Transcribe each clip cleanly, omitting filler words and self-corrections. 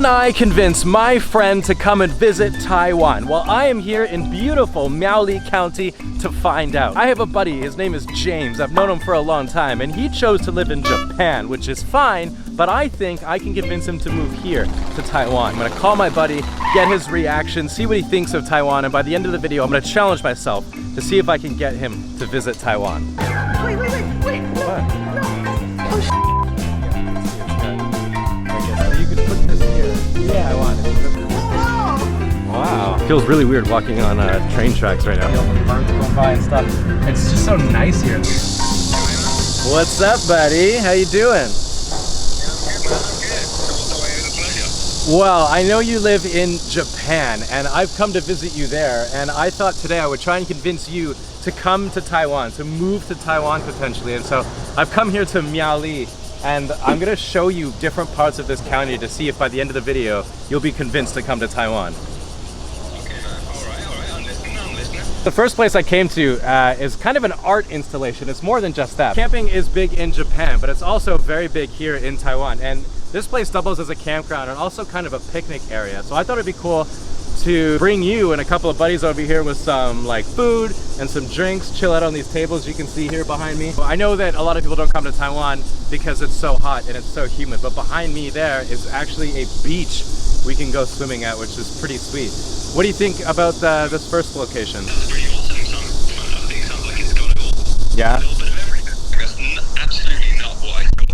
can I convince my friend to come and visit Taiwan? Well, I am here in beautiful Miaoli County to find out. I have a buddy, his name is James. I've known him for a long time, and he chose to live in Japan, which is fine, but I think I can convince him to move here to Taiwan. I'm gonna call my buddy, get his reaction, see what he thinks of Taiwan, and by the end of the video, I'm gonna challenge myself to see if I can get him to visit Taiwan. Wait, What? no. Oh, You could put this here. Yeah. Taiwan. Wow. Feels really weird walking on train tracks right now. Birds going by and stuff. It's just so nice here. What's up, buddy? How you doing? Well, I know you live in Japan, and I've come to visit you there, and I thought today I would try and convince you to come to Taiwan, to move to Taiwan potentially. And so I've come here to Miaoli, and I'm gonna show you different parts of this county to see if by the end of the video, you'll be convinced to come to Taiwan. The first place I came to is kind of an art installation. It's more than just that. Camping is big in Japan, but it's also very big here in Taiwan. And this place doubles as a campground and also kind of a picnic area. So I thought it'd be cool to bring you and a couple of buddies over here with some like food and some drinks, chill out on these tables you can see here behind me. I know that a lot of people don't come to Taiwan because it's so hot and it's so humid, but behind me there is actually a beach we can go swimming at, which is pretty sweet. What do you think about this first location? That's pretty awesome. I think it sounds like it's got it all. Yeah. A little bit of everything. That's absolutely not what I thought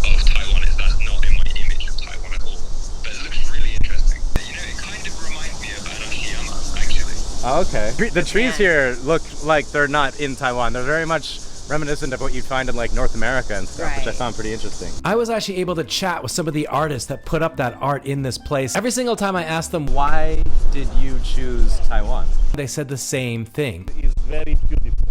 of Taiwan is. That's not in my image of Taiwan at all. But it looks really interesting. You know, it kind of reminds me of Arashiyama, actually. Oh, okay. The trees here look like they're not in Taiwan. They're very much reminiscent of what you'd find in like North America and stuff, which I found pretty interesting. I was actually able to chat with some of the artists that put up that art in this place. Every single time I asked them why Did you choose Taiwan? they said the same thing. It's very beautiful.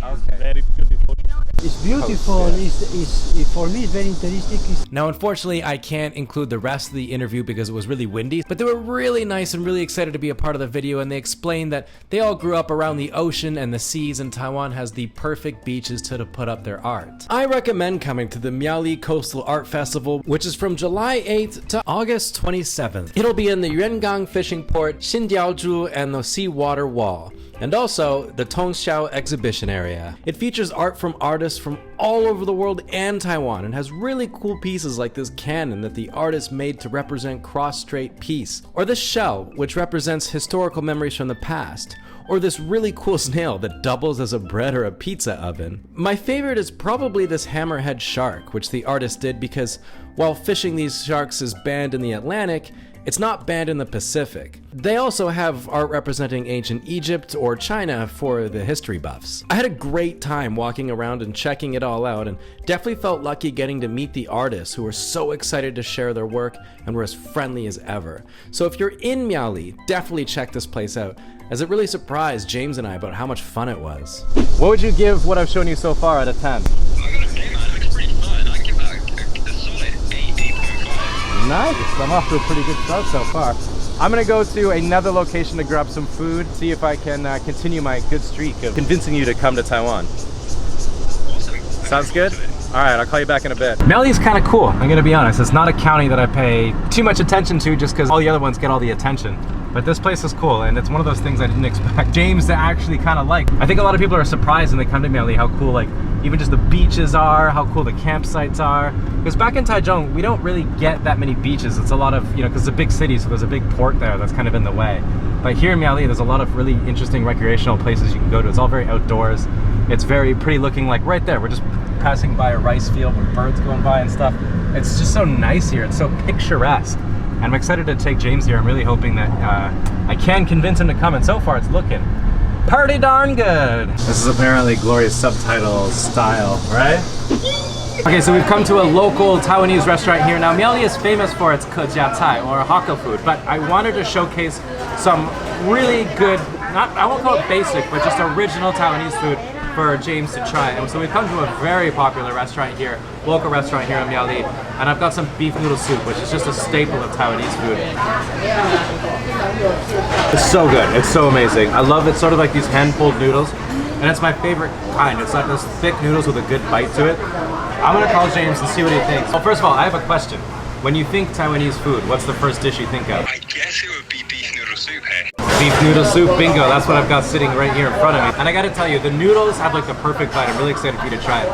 Okay. Very beautiful. It's beautiful. It's for me, it's very interesting. Now, unfortunately, I can't include the rest of the interview because it was really windy, but they were really nice and really excited to be a part of the video, and they explained that they all grew up around the ocean and the seas, and Taiwan has the perfect beaches to put up their art. I recommend coming to the Miaoli Coastal Art Festival, which is from July 8th to August 27th. It'll be in the Yuangang Fishing Port, Xindiaozhu, and the Seawater Wall, and also the Tongxiao exhibition area. It features art from artists from all over the world and Taiwan, and has really cool pieces like this cannon that the artist made to represent cross-strait peace, or this shell, which represents historical memories from the past, or this really cool snail that doubles as a bread or a pizza oven. My favorite is probably this hammerhead shark, which the artist did because while fishing these sharks is banned in the Atlantic, it's not banned in the Pacific. They also have art representing ancient Egypt or China for the history buffs. I had a great time walking around and checking it all out, and definitely felt lucky getting to meet the artists who were so excited to share their work and were as friendly as ever. So if you're in Miaoli, definitely check this place out, as it really surprised James and I about how much fun it was. What would you give what I've shown you so far out of 10? I gotta say, man, it looks pretty fun. I give that a solid 8.5. Nice. I'm off to a pretty good start so far. I'm gonna go to another location to grab some food, see if I can continue my good streak of convincing you to come to Taiwan. Awesome. Sounds good? All right, I'll call you back in a bit. Miaoli's kind of cool, I'm gonna be honest. It's not a county that I pay too much attention to just because all the other ones get all the attention. But this place is cool, and it's one of those things I didn't expect James to actually kind of like. I think a lot of people are surprised when they come to Miaoli how cool, like, even just the beaches are, how cool the campsites are. Because back in Taichung, we don't really get that many beaches. It's a lot of, you know, because it's a big city, so there's a big port there that's kind of in the way. But here in Miaoli, there's a lot of really interesting recreational places you can go to. It's all very outdoors. It's very pretty looking, like right there. We're just passing by a rice field with birds going by and stuff. It's just so nice here. It's so picturesque. And I'm excited to take James here. I'm really hoping that I can convince him to come, and so far it's looking pretty darn good. This is apparently Gloria's subtitle style, right? Okay, so we've come to a local Taiwanese restaurant here. Now, Miaoli is famous for its kejia cai, or Hakka food, but I wanted to showcase some really good, I won't call it basic, but just original Taiwanese food for James to try. And so we've come to a very popular restaurant here, local restaurant here in Miaoli, and I've got some beef noodle soup, which is just a staple of Taiwanese food. It's so good, it's so amazing. I love it, sort of like these hand-pulled noodles, and it's my favorite kind. It's like those thick noodles with a good bite to it. I'm gonna call James and see what he thinks. Well, first of all, I have a question. When you think Taiwanese food, what's the first dish you think of? I guess it would be beef noodle soup here. Beef noodle soup, bingo. That's what I've got sitting right here in front of me. And I gotta tell you, the noodles have like the perfect bite. I'm really excited for you to try it.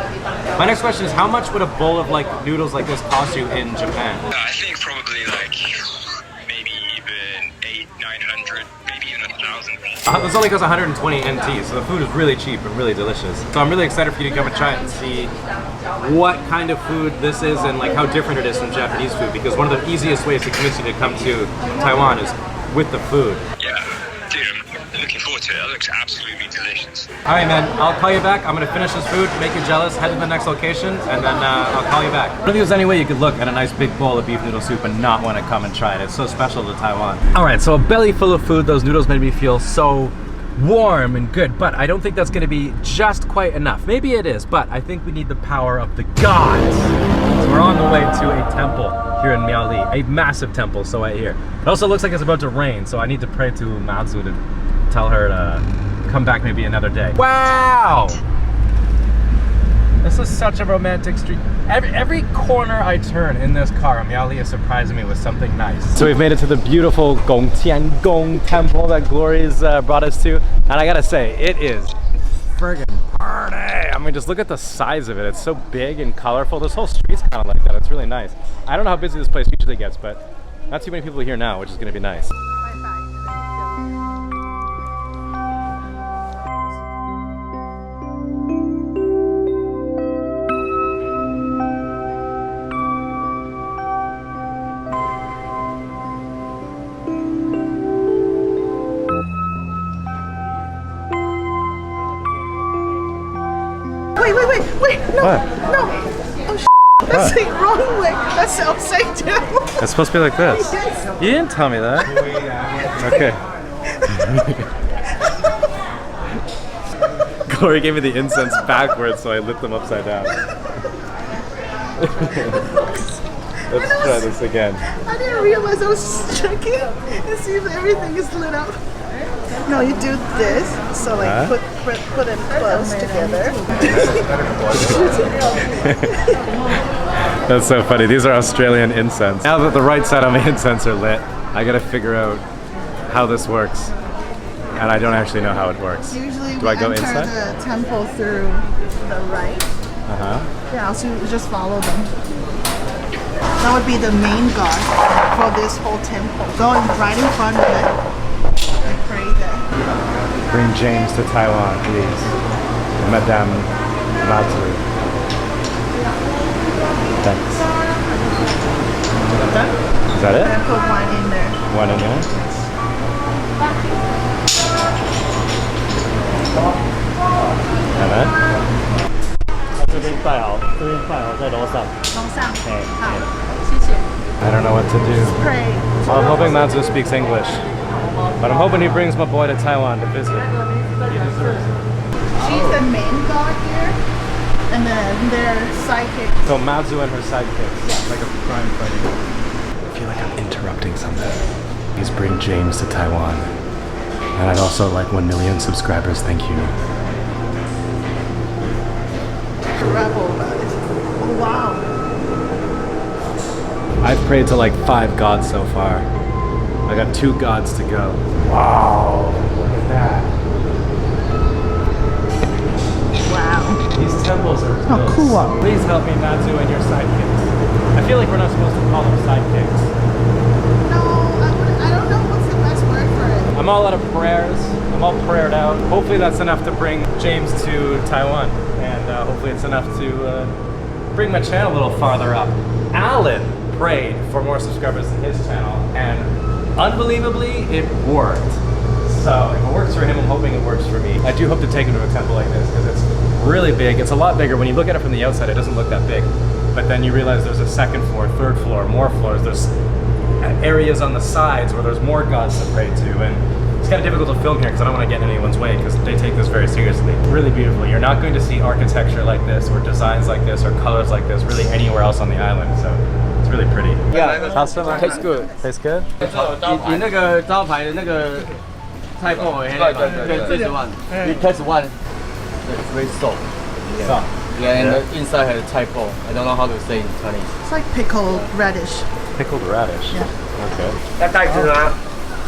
My next question is, how much would a bowl of like noodles like this cost you in Japan? I think probably like maybe even 800-900, maybe even 1,000. This only goes 120 NT, so the food is really cheap and really delicious. So I'm really excited for you to come and try it and see what kind of food this is and like how different it is from Japanese food, because one of the easiest ways to convince you to come to Taiwan is with the food. Yeah, dude, I'm looking forward to it. It looks absolutely delicious. All right, man, I'll call you back. I'm gonna finish this food, make you jealous, head to the next location, and then I'll call you back. I don't think there's any way you could look at a nice big bowl of beef noodle soup and not want to come and try it. It's so special to Taiwan. All right, so a belly full of food. Those noodles made me feel so warm and good, but I don't think that's gonna be just quite enough. Maybe it is, but I think we need the power of the gods. So we're on the way to a temple here in Miaoli, a massive temple, so I hear. It also looks like it's about to rain, so I need to pray to Mazu to tell her to come back maybe another day. Wow! This is such a romantic street. Every corner I turn in this car, Miaoli is surprising me with something nice. So we've made it to the beautiful Gongtiangong temple that Glory's brought us to. And I gotta say, it is friggin' party. I mean, just look at the size of it. It's so big and colorful. This whole street's kind of like that. It's really nice. I don't know how busy this place usually gets, but not too many people here now, which is gonna be nice. Wait, no, What? no. Oh, that's the wrong way. That's upside down. It's supposed to be like this. Yes. You didn't tell me that. Okay. Glory gave me the incense backwards, so I lit them upside down. Let's try this again. I didn't realize I was just checking and see if everything is lit up. No, you do this, so like put them close together. That's so funny. These are Australian incense. Now that the right side of my incense are lit, I gotta figure out how this works. And I don't actually know how it works. Usually Do I go enter inside? the temple through the right. Yeah, so you just follow them. That would be the main god for this whole temple. Go right in front of it and pray there. Bring James to Taiwan, please. Madame Mazu. Thanks. Is that it? And put one in there. One in there? And then? 这边拜好，这边拜好在楼上。楼上。哎好，谢谢。 I don't know what to do. Pray. I'm hoping Mazu speaks English. But I'm hoping he brings my boy to Taiwan to visit. He deserves it. She's the main god here, and then their sidekick. So Mazu and her sidekicks, like a crime fighting. I feel like I'm interrupting something. Please bring James to Taiwan. And I'd also like 1 million subscribers, thank you. Rebel. Oh, wow. I've prayed to like 5 gods so far. I got 2 gods to go. Wow, look at that. Wow. These temples are How built. cool. Please help me, Mazu, and your sidekicks. I feel like we're not supposed to call them sidekicks. No, I don't know what's the best word for it. I'm all out of prayers. I'm all prayed out. Hopefully that's enough to bring James to Taiwan. And hopefully it's enough to bring my channel a little farther up. Alan prayed for more subscribers in his channel, and unbelievably, it worked. So if it works for him, I'm hoping it works for me. I do hope to take him to a temple like this because it's really big. It's a lot bigger. When you look at it from the outside, it doesn't look that big. But then you realize there's a 2nd floor, 3rd floor, more floors. There's areas on the sides where there's more gods to pray to. And it's kind of difficult to film here because I don't want to get in anyone's way because they take this very seriously. Really beautiful. You're not going to see architecture like this or designs like this or colors like this really anywhere else on the island. So it's really pretty. Yeah, Tastes good. Tastes good? 你那个招牌的那个菜脯对，this one. Because one, it's very soft. Soft. Yeah, and the inside has 菜脯. I don't know how to say in Chinese. It's like pickled radish. Pickled radish. Yeah. Okay. 要带吃吗？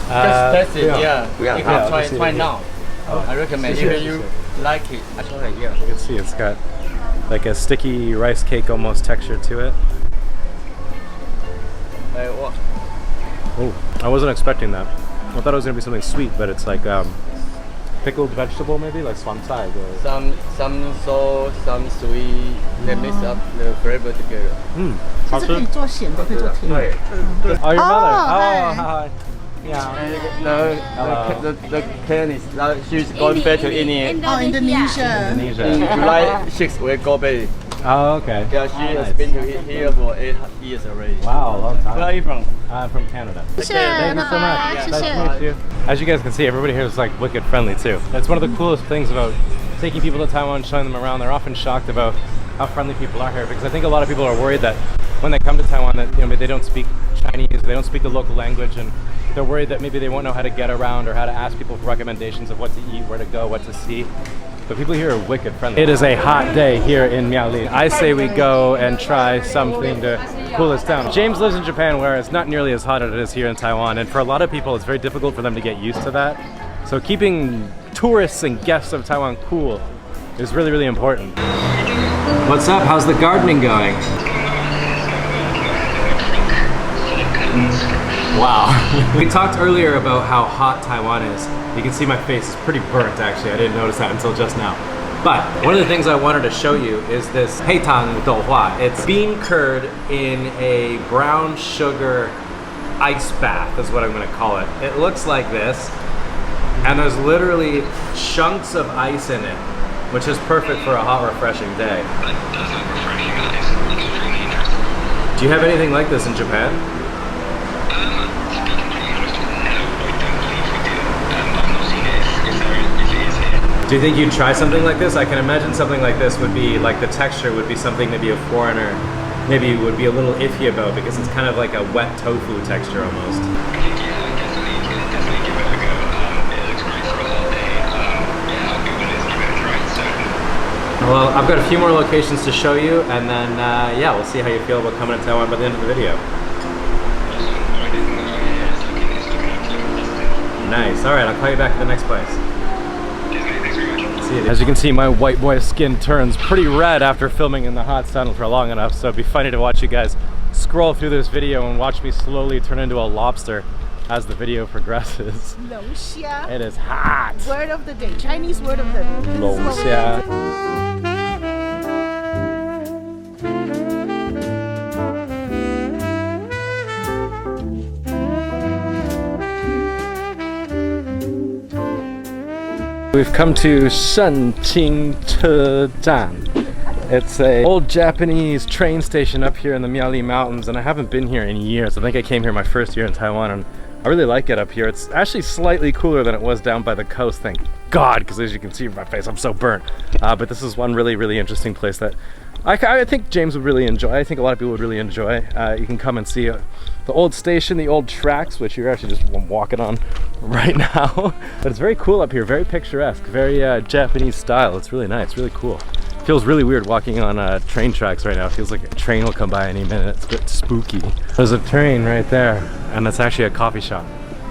Just taste it, yeah. We got You can it. try now. I recommend if you like it. I try it, yeah. You can see it's got like a sticky rice cake almost texture to it. What? Oh, I wasn't expecting that. I thought it was gonna be something sweet, but it's like pickled vegetable maybe, like swansai. Some salt, some sweet. They mix up the flavor together. 其实可以做咸的，可以做甜的。Oh, your mother. hi. Hi. Yeah. The can is she's going back to India. Oh, Indonesia. Indonesia. In July 6th we go back. Oh, okay. Yeah, she has been to here for 8 years already. Wow, a long time. Where are you from? I'm from Canada. 谢谢， Thank you so much. 谢 Nice 谢。 to meet you. As you guys can see, everybody here is like wicked friendly too. That's one of the coolest things about taking people to Taiwan, showing them around. They're often shocked about how friendly people are here, because I think a lot of people are worried that when they come to Taiwan that they don't speak Chinese, they don't speak the local language, and they're worried that maybe they won't know how to get around or how to ask people for recommendations of what to eat, where to go, what to see. But people here are wicked friendly. It is a hot day here in Miaoli. I say we go and try something to cool us down. James lives in Japan where it's not nearly as hot as it is here in Taiwan, and for a lot of people it's very difficult for them to get used to that. So keeping tourists and guests of Taiwan cool is really, really important. What's up? How's the gardening going? Wow. We talked earlier about how hot Taiwan is. You can see my face is pretty burnt actually. I didn't notice that until just now. But one of the things I wanted to show you is this heitang douhua. It's bean curd in a brown sugar ice bath is what I'm going to call it. It looks like this, and there's literally chunks of ice in it, which is perfect for a hot, refreshing day. That does look refreshing. That is extremely interesting. Do you have anything like this in Japan? To be completely honest, no, I don't believe we do. I've not seen it if it is here. Do you think you'd try something like this? I can imagine something like this would be, like the texture would be something maybe a foreigner maybe would be a little iffy about, because it's kind of like a wet tofu texture almost. Yeah, definitely give it a go. It looks great for a hot day. Yeah, I'll Google it and give it a try. So, Well, I've got a few more locations to show you, and then yeah, we'll see how you feel about coming to Taiwan by the end of the video. awesome. Alright, it's looking absolutely fantastic. Nice. All right, I'll call you back at the next place. Cheers, mate. Thanks very much. See you. As you can see, my white boy skin turns pretty red after filming in the hot sun for long enough, so it'd be funny to watch you guys scroll through this video and watch me slowly turn into a lobster as the video progresses. 龙虾 It is hot. Word of the day. Chinese word of the day. 龙虾. We've come to Shenqing Chejan. It's an old Japanese train station up here in the Miaoli Mountains, and I haven't been here in years. I think I came here my first year in Taiwan, and I really like it up here. It's actually slightly cooler than it was down by the coast, thank God, because as you can see from my face, I'm so burnt. But this is one really, really interesting place that I think James would really enjoy. I think a lot of people would really enjoy. You can come and see the old station, the old tracks, which you're actually just walking on right now. But it's very cool up here, very picturesque, very Japanese style. It's really nice, really cool. Feels really weird walking on train tracks right now. It feels like a train will come by any minute. It's a bit spooky. There's a train right there, and that's actually a coffee shop.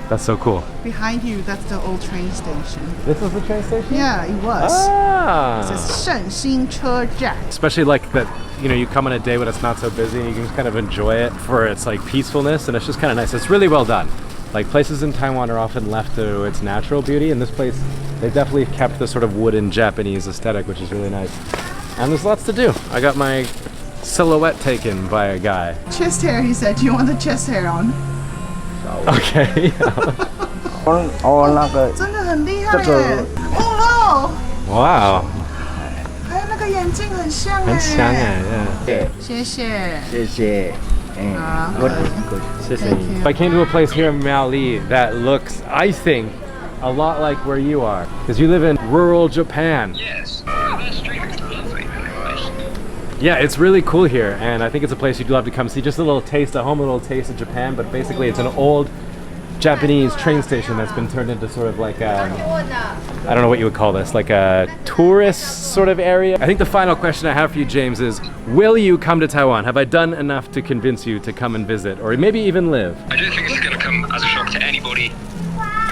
That's so cool. Behind you, that's the old train station. This is the train station? Yeah, it was. Ah. It says 盛兴车站. Especially like that, you know, you come on a day when it's not so busy, you can just kind of enjoy it for its like peacefulness, and it's just kind of nice. It's really well done. Like places in Taiwan are often left to its natural beauty, and this place, they definitely kept the sort of wooden Japanese aesthetic, which is really nice. And there's lots to do. I got my silhouette taken by a guy. Chest hair, he said. Do you want the chest hair on? Okay. 哦，那个真的很厉害耶。这个 Oh no! Wow. 还有那个眼镜很像很香哎，谢谢。谢谢。好 Good, good. 谢谢 Thank 你。 you. I came to a place here in Miaoli that looks, I think, a lot like where you are, because you live in rural Japan. Yes. That street looks lovely. Nice. Yeah, it's really cool here, and I think it's a place you'd love to come see. Just a little taste, a home little taste of Japan, but basically it's an old Japanese train station that's been turned into sort of like I don't know what you would call this, like a tourist sort of area. I think the final question I have for you, James, is will you come to Taiwan? Have I done enough to convince you to come and visit, or maybe even live? I don't think this is going to come as a shock to anybody.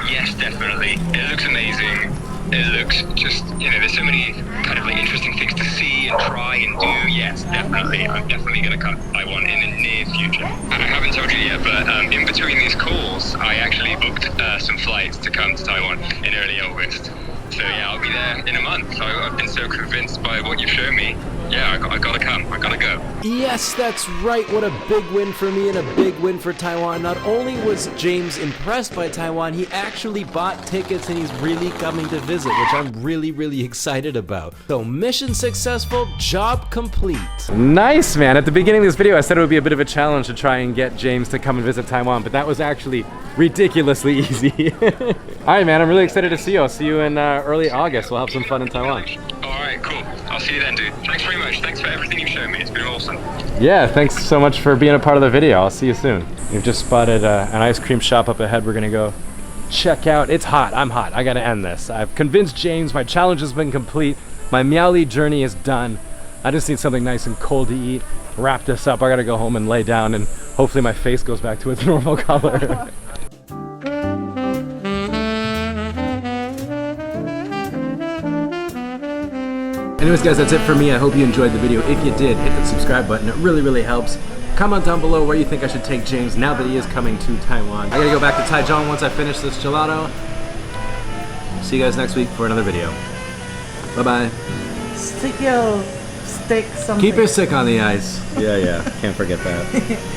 Yes, definitely. It looks amazing. It looks just, you know, there's so many kind of like interesting things to see and try and do. Yes, definitely. I'm definitely going to come to Taiwan in the near future. And I haven't told you yet, but in between these calls, I actually booked some flights to come to Taiwan in early August. So yeah, I'll be there in a month. So I've been so convinced by what you've shown me. Yeah, I gotta come. I gotta go. Yes, that's right. What a big win for me and a big win for Taiwan. Not only was James impressed by Taiwan, he actually bought tickets and he's really coming to visit, which I'm really, really excited about. So mission successful, job complete. Nice, man. At the beginning of this video, I said it would be a bit of a challenge to try and get James to come and visit Taiwan, but that was actually ridiculously easy. All right, man, I'm really excited to see you. I'll see you in early August. We'll have some fun in Taiwan. All right, cool. I'll see you then, dude. Thanks very much. Thanks for everything you've shown me. It's been awesome. Yeah, thanks so much for being a part of the video. I'll see you soon. We've just spotted an ice cream shop up ahead. We're gonna go check out. It's hot. I'm hot. I gotta end this. I've convinced James. My challenge has been complete. My Miaoli journey is done. I just need something nice and cold to eat. Wrap this up. I gotta go home and lay down, and hopefully my face goes back to its normal color. Anyways, guys, that's it for me. I hope you enjoyed the video. If you did, hit the subscribe button. It really, really helps. Comment down below where you think I should take James now that he is coming to Taiwan. I gotta go back to Taichung once I finish this gelato. See you guys next week for another video. Bye-bye. Stick your stick something. Keep your stick on the ice. Yeah, can't forget that.